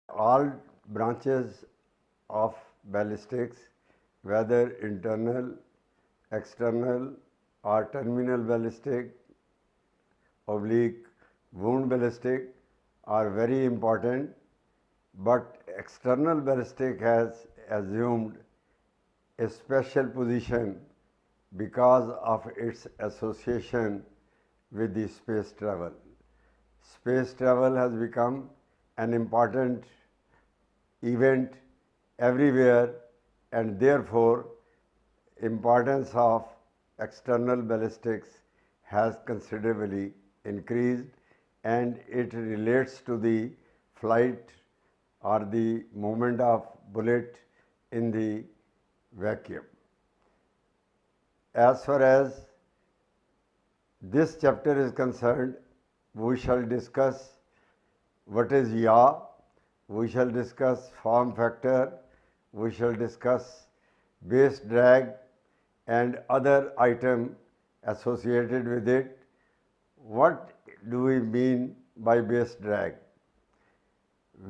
All branches of ballistics, whether internal, external or terminal ballistic, oblique, wound ballistic are very important, but external ballistic has assumed a special position because of its association with the space travel. Space travel has become an important event everywhere, and therefore importance of external ballistics has considerably increased, and it relates to the flight or the movement of bullet in the vacuum. As far as this chapter is concerned, we shall discuss what is yaw, we shall discuss form factor, we shall discuss base drag and other item associated with it. What do we mean by base drag?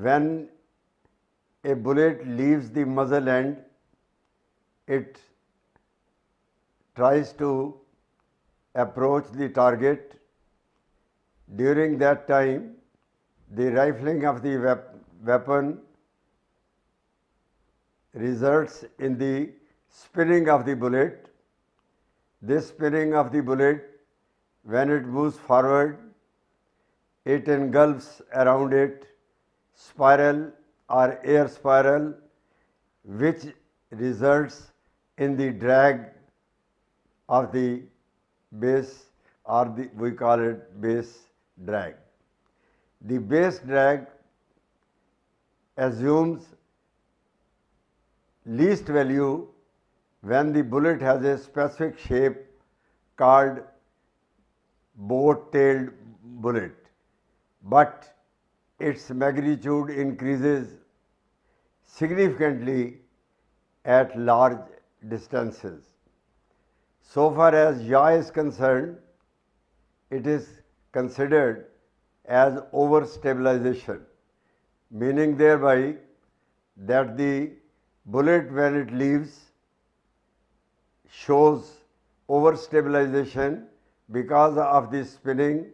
When a bullet leaves the muzzle end, it tries to approach the target. During that time, the rifling of the weapon results in the spinning of the bullet. This spinning of the bullet, when it moves forward, it engulfs around it spiral or air spiral, which results in the drag of the base, or we call it base drag. The base drag assumes least value when the bullet has a specific shape called boat-tailed bullet, but its magnitude increases significantly at large distances. So far as yaw is concerned, it is considered as overstabilization, meaning thereby that the bullet when it leaves shows overstabilization because of the spinning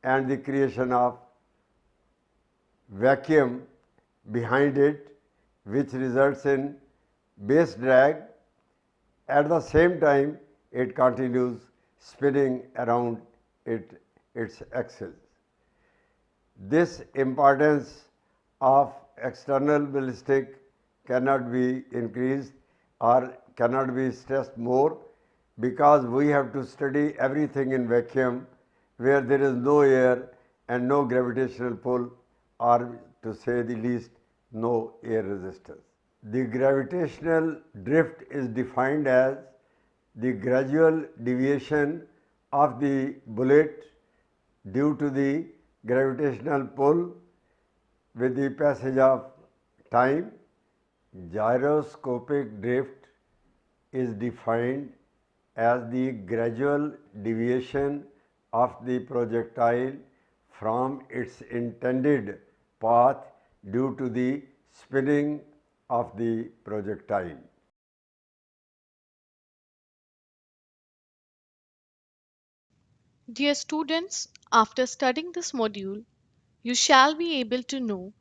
and the creation of vacuum behind it, which results in base drag. At the same time, it continues spinning around its axis. This importance of external ballistic cannot be increased or cannot be stressed more, because we have to study everything in vacuum where there is no air and no gravitational pull, or to say the least, no air resistance. The gravitational drift is defined as the gradual deviation of the bullet due to the gravitational pull with the passage of time. Gyroscopic drift is defined as the gradual deviation of the projectile from its intended path due to the spinning of the projectile. Dear students, after studying this module, you shall be able to know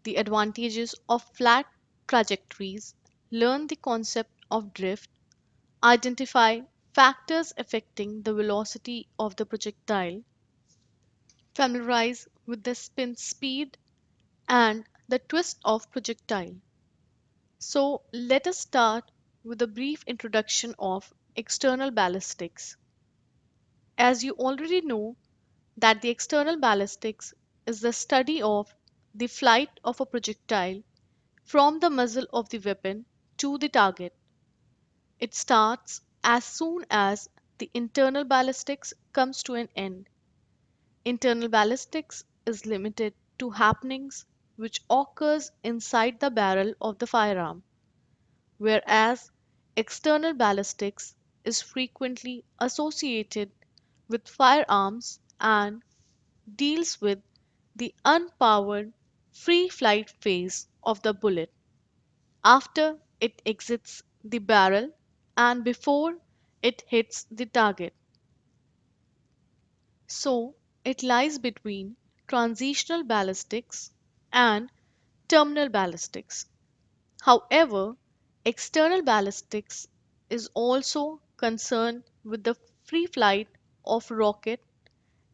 the advantages of flat trajectories, learn the concept of drift, identify factors affecting the velocity of the projectile, familiarize with the spin speed and the twist of projectile. So, let us start with a brief introduction of external ballistics. As you already know, that the external ballistics is the study of the flight of a projectile from the muzzle of the weapon to the target. It starts as soon as the internal ballistics comes to an end. Internal ballistics is limited to happenings which occurs inside the barrel of the firearm, whereas external ballistics is frequently associated with firearms and deals with the unpowered free flight phase of the bullet after it exits the barrel and before it hits the target. So, it lies between transitional ballistics and terminal ballistics. However, external ballistics is also concerned with the free flight of rocket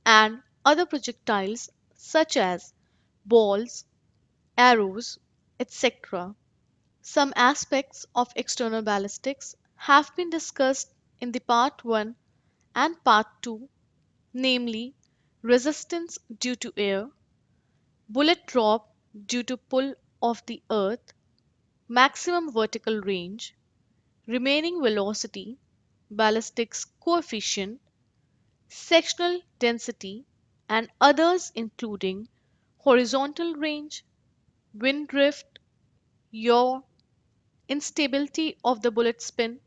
and other projectiles such as balls, arrows, etc. Some aspects of external ballistics have been discussed in the part 1 and part 2, namely resistance due to air, bullet drop due to pull of the earth, maximum vertical range, remaining velocity, ballistics coefficient, sectional density, and others including horizontal range, wind drift, yaw, instability of the bullet spin,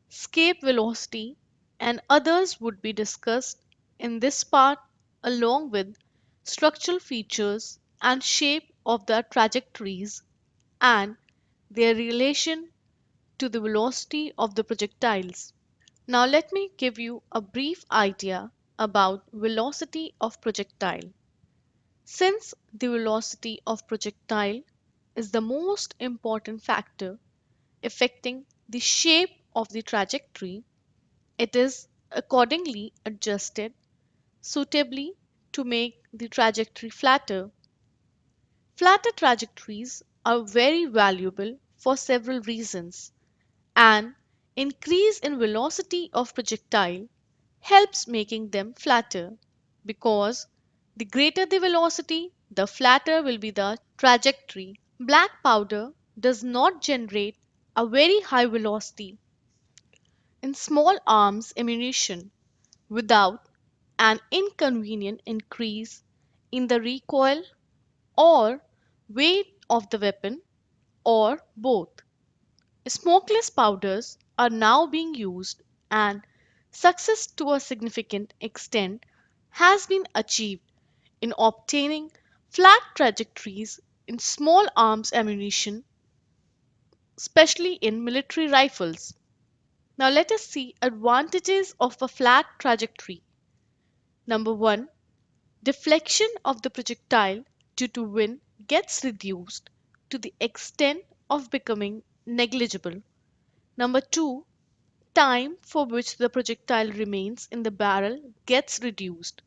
escape velocity, and others would be discussed in this part along with structural features and shape of the trajectories and their relation to the velocity of the projectiles. Now let me give you a brief idea about velocity of projectile. Since the velocity of projectile is the most important factor affecting the shape of the trajectory, it is accordingly adjusted suitably to make the trajectory flatter. Flatter trajectories are very valuable for several reasons. An increase in velocity of projectile helps making them flatter because the greater the velocity, the flatter will be the trajectory. Black powder does not generate a very high velocity in small arms ammunition without an inconvenient increase in the recoil or weight of the weapon or both. Smokeless powders are now being used, and success to a significant extent has been achieved in obtaining flat trajectories in small arms ammunition, especially in military rifles. Now, let us see advantages of a flat trajectory. Number 1, deflection of the projectile due to wind gets reduced to the extent of becoming negligible. Number 2, time for which the projectile remains in the barrel gets reduced.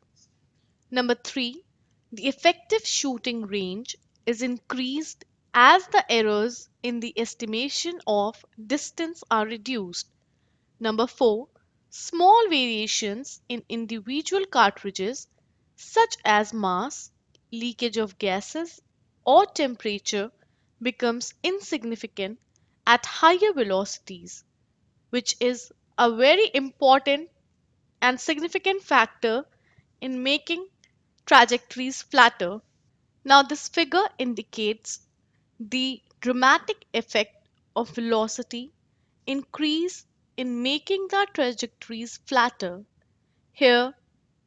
Number 3, the effective shooting range is increased as the errors in the estimation of distance are reduced. Number 4, small variations in individual cartridges such as mass, leakage of gases, or temperature becomes insignificant at higher velocities, which is a very important and significant factor in making trajectories flatter. Now, this figure indicates the dramatic effect of velocity increase in making the trajectories flatter. Here,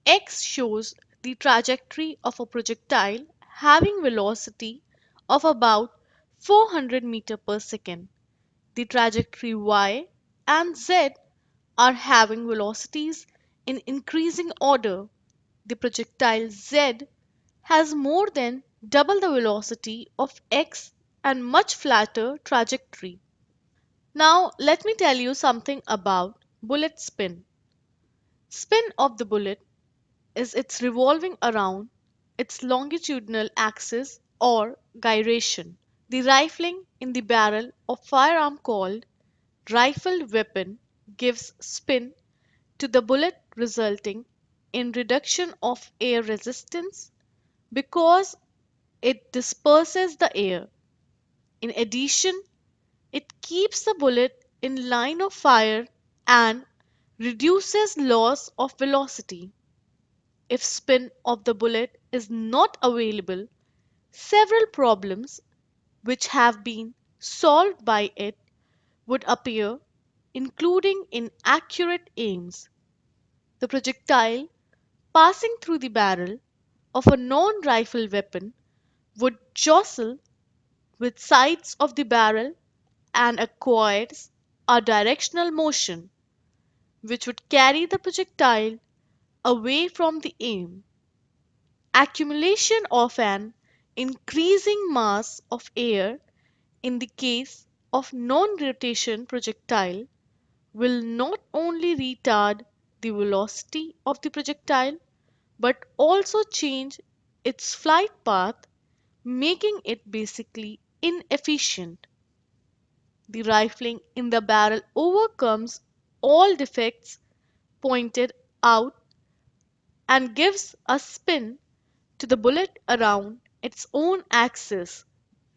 x shows the trajectory of a projectile having velocity of about 400 meters per second. The trajectory y and z are having velocities in increasing order. The projectile z has more than double the velocity of x and much flatter trajectory. Now, let me tell you something about bullet spin. Spin of the bullet is its revolving around its longitudinal axis or gyration. The rifling in the barrel of firearm called rifled weapon gives spin to the bullet resulting in reduction of air resistance because it disperses the air. In addition, it keeps the bullet in line of fire and reduces loss of velocity. If spin of the bullet is not available, several problems which have been solved by it would appear, including inaccurate aims. The projectile passing through the barrel of a non rifle weapon would jostle with sides of the barrel and acquires a directional motion which would carry the projectile away from the aim. Accumulation of an increasing mass of air in the case of non-rotation projectile will not only retard the velocity of the projectile but also change its flight path, making it basically inefficient. The rifling in the barrel overcomes all defects pointed out and gives a spin to the bullet around its own axis,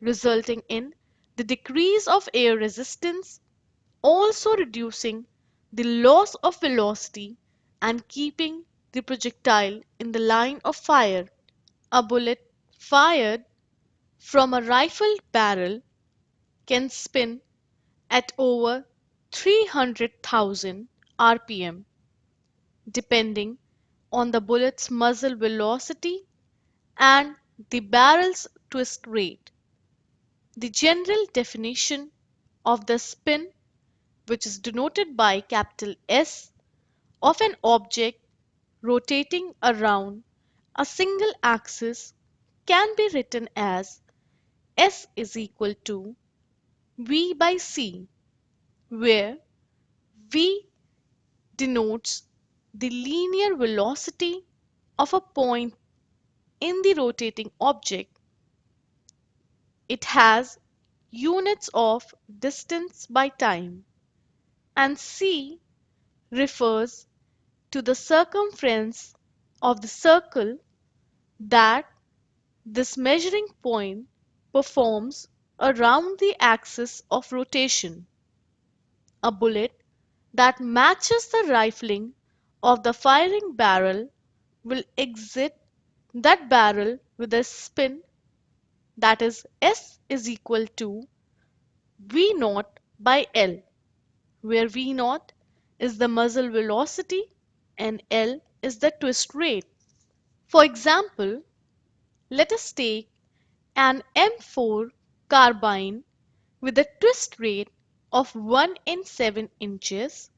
resulting in the decrease of air resistance, also reducing the loss of velocity and keeping the projectile in the line of fire. A bullet fired from a rifled barrel can spin at over 300,000 rpm, depending on the bullet's muzzle velocity and the barrel's twist rate. The general definition of the spin, which is denoted by capital S, of an object rotating around a single axis can be written as S is equal to V by C, where V denotes the linear velocity of a point in the rotating object. It has units of distance by time, and C refers to the circumference of the circle that this measuring point performs around the axis of rotation. A bullet that matches the rifling of the firing barrel will exit that barrel with a spin that is S is equal to V naught by L, where V naught is the muzzle velocity and L is the twist rate. For example, let us take an M4 carbine with a twist rate of 1 in 7 inches,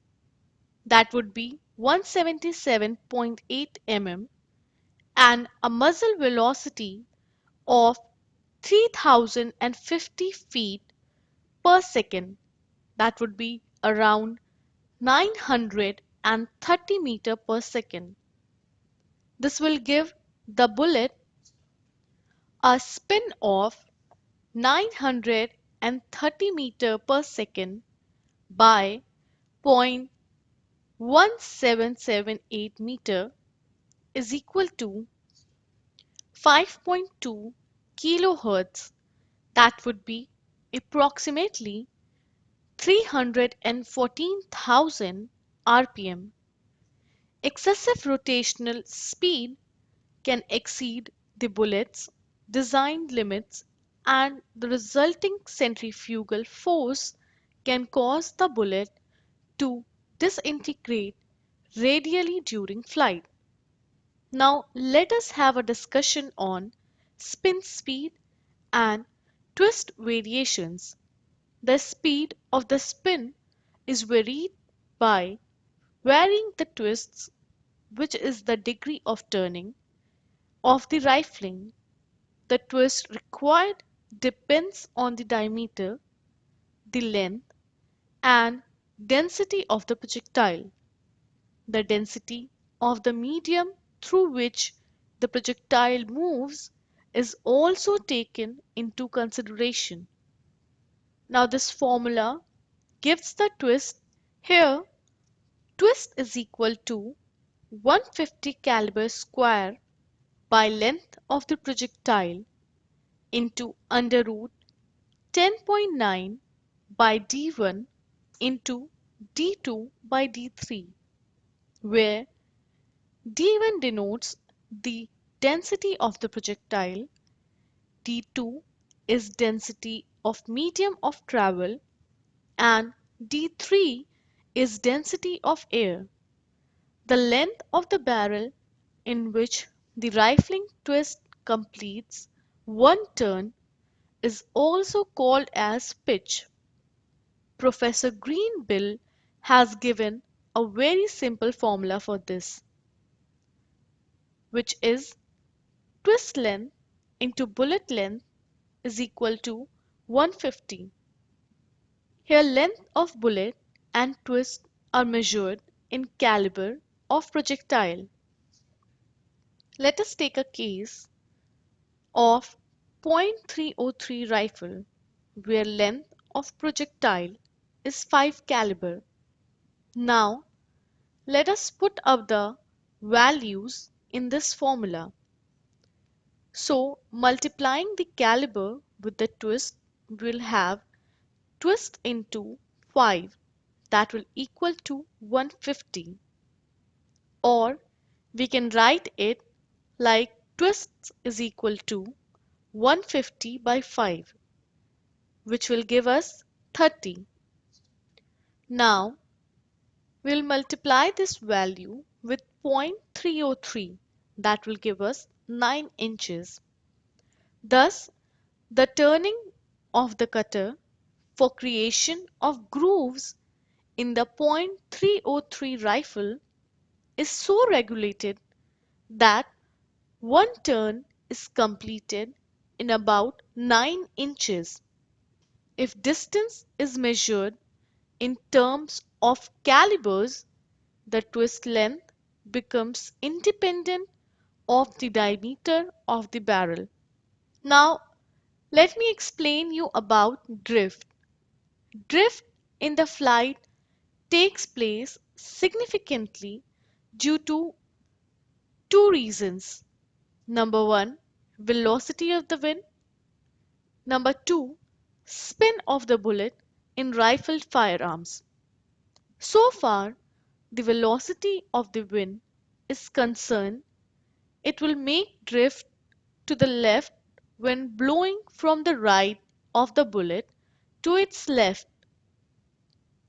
that would be 177.8 mm, and a muzzle velocity of 3050 feet per second, that would be around 930 meter per second. This will give the bullet a spin of 930 meter per second by 0.1778 meter is equal to 5.2 kilohertz, that would be approximately 314,000 rpm. Excessive rotational speed can exceed the bullet's design limits, and the resulting centrifugal force can cause the bullet to disintegrate radially during flight. Now let us have a discussion on spin speed and twist variations. The speed of the spin is varied by varying the twists, which is the degree of turning, of the rifling. The twist required depends on the diameter, the length, and density of the projectile. The density of the medium through which the projectile moves is also taken into consideration. Now this formula gives the twist. Here twist is equal to 150 caliber square by length of the projectile into under root 10.9 by D1 into D2 by D3, where D1 denotes the density of the projectile, D2 is density of medium of travel, and D3 is density of air. The length of the barrel in which the rifling twist completes One turn is also called as pitch. Professor Greenbill has given a very simple formula for this, which is twist length into bullet length is equal to 150. Here length of bullet and twist are measured in caliber of projectile. Let us take a case of .303 rifle where length of projectile is 5 caliber. Now let us put up the values in this formula. So multiplying the caliber with the twist will have twist into 5, that will equal to 150, or we can write it like twists is equal to 150 by 5, which will give us 30. Now we'll multiply this value with 0.303, that will give us 9 inches. Thus the turning of the cutter for creation of grooves in the .303 rifle is so regulated that one turn is completed in about 9 inches. If distance is measured in terms of calibers, the twist length becomes independent of the diameter of the barrel. Now, let me explain you about drift. Drift in the flight takes place significantly due to two reasons. Number one, velocity of the wind. Number two, spin of the bullet in rifled firearms. So far, the velocity of the wind is concerned, it will make drift to the left when blowing from the right of the bullet to its left.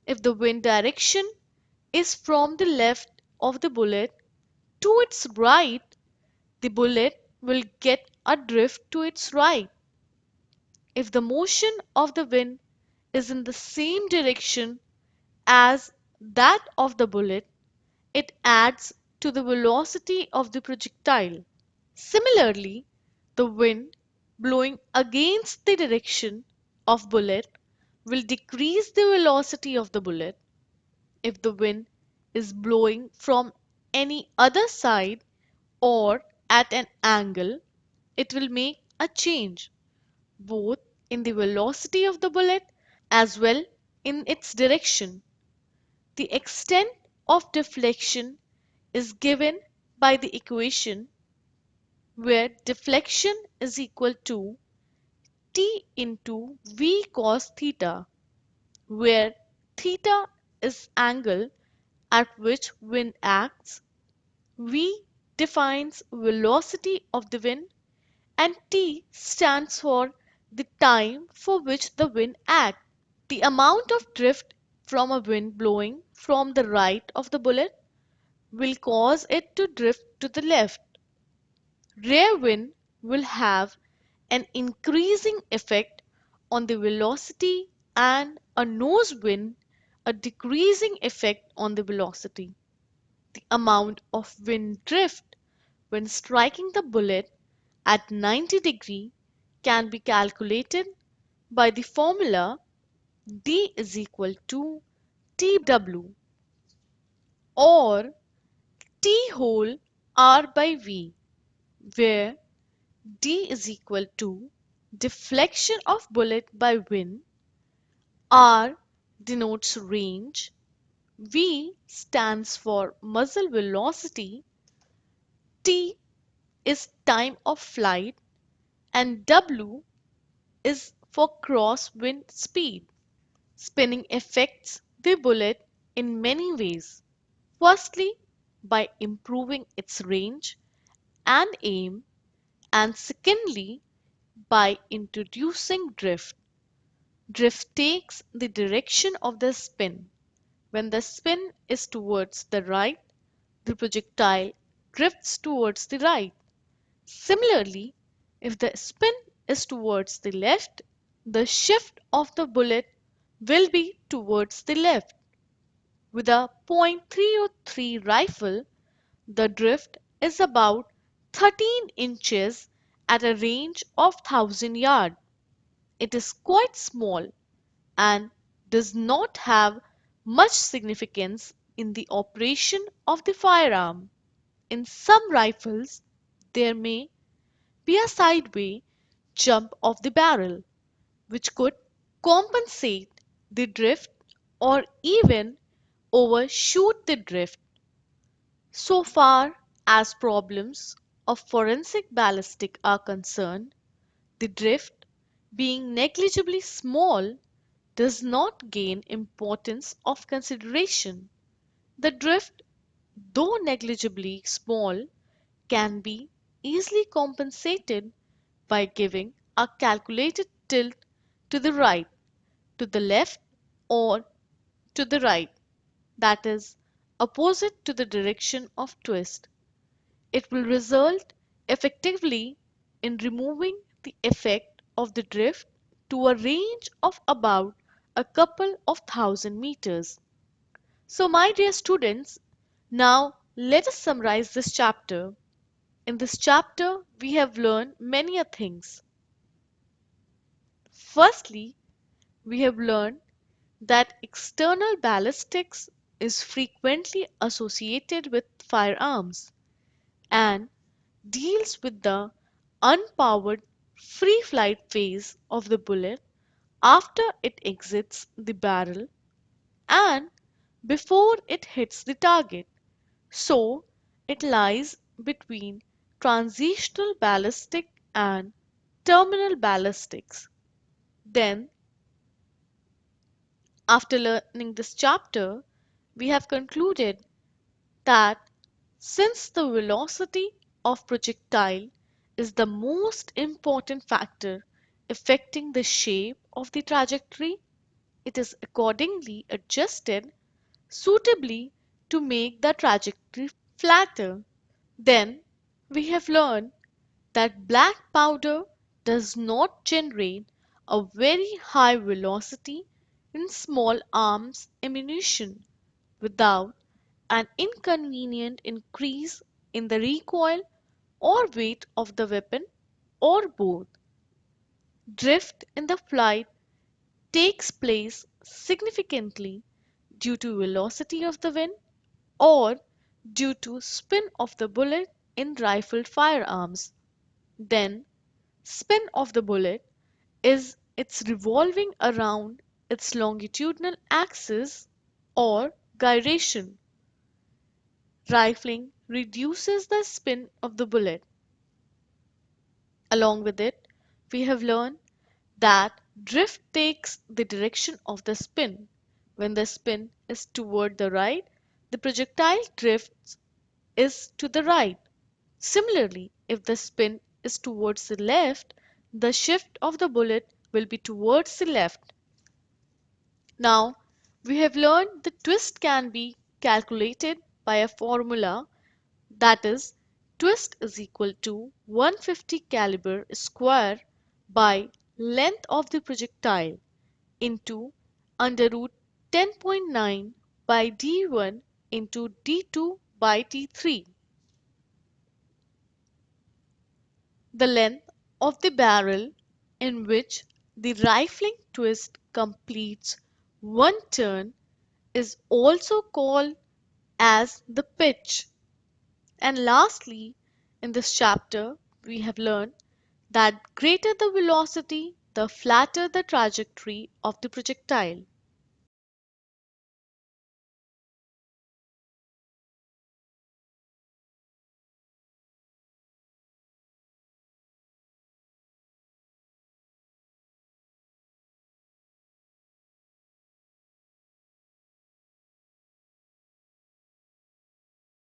If the wind direction is from the left of the bullet to its right, the bullet will get a drift to its right. If the motion of the wind is in the same direction as that of the bullet, it adds to the velocity of the projectile. Similarly, the wind blowing against the direction of bullet will decrease the velocity of the bullet. If the wind is blowing from any other side or at an angle, it will make a change both in the velocity of the bullet as well in its direction. The extent of deflection is given by the equation where deflection is equal to T into V cos theta, where theta is angle at which wind acts, V defines velocity of the wind, and T stands for the time for which the wind acts. The amount of drift from a wind blowing from the right of the bullet will cause it to drift to the left. Rear wind will have an increasing effect on the velocity and a nose wind a decreasing effect on the velocity. The amount of wind drift when striking the bullet at 90 degree can be calculated by the formula D is equal to TW, or T whole R by V, where D is equal to deflection of bullet by wind, R denotes range, V stands for muzzle velocity, T is time of flight, and W is for cross wind speed. Spinning affects the bullet in many ways. Firstly, by improving its range and aim, and secondly, by introducing drift. Drift takes the direction of the spin. When the spin is towards the right, the projectile drifts towards the right. Similarly, if the spin is towards the left, the shift of the bullet will be towards the left. With a .303 rifle, the drift is about 13 inches at a range of 1000 yards. It is quite small and does not have much significance in the operation of the firearm. In some rifles, there may be a sideway jump of the barrel, which could compensate the drift or even overshoot the drift. So far as problems of forensic ballistic are concerned, the drift, being negligibly small, does not gain importance of consideration. The drift, though negligibly small, can be easily compensated by giving a calculated tilt to the right, to the left, or to the right, that is, opposite to the direction of twist. It will result effectively in removing the effect of the drift to a range of about a couple of thousand meters. So, my dear students, now let us summarize this chapter. In this chapter, we have learned many a things. Firstly, we have learned that external ballistics is frequently associated with firearms and deals with the unpowered free flight phase of the bullet after it exits the barrel and before it hits the target. So, it lies between transitional ballistic and terminal ballistics. Then, after learning this chapter, we have concluded that since the velocity of projectile is the most important factor affecting the shape of the trajectory, it is accordingly adjusted suitably to make the trajectory flatter. Then we have learned that black powder does not generate a very high velocity in small arms ammunition without an inconvenient increase in the recoil or weight of the weapon or both. Drift in the flight takes place significantly due to velocity of the wind or due to spin of the bullet in rifled firearms. Then spin of the bullet is its revolving around its longitudinal axis or gyration. Rifling reduces the spin of the bullet. Along with it, we have learned that drift takes the direction of the spin. When the spin is toward the right, the projectile drifts is to the right. Similarly, if the spin is towards the left, the shift of the bullet will be towards the left. Now, we have learned the twist can be calculated by a formula, that is, twist is equal to 150 caliber square by length of the projectile into under root 10.9 by d1 into d2 by d3. The length of the barrel in which the rifling twist completes one turn is also called as the pitch. And lastly, in this chapter, we have learned that greater the velocity, the flatter the trajectory of the projectile.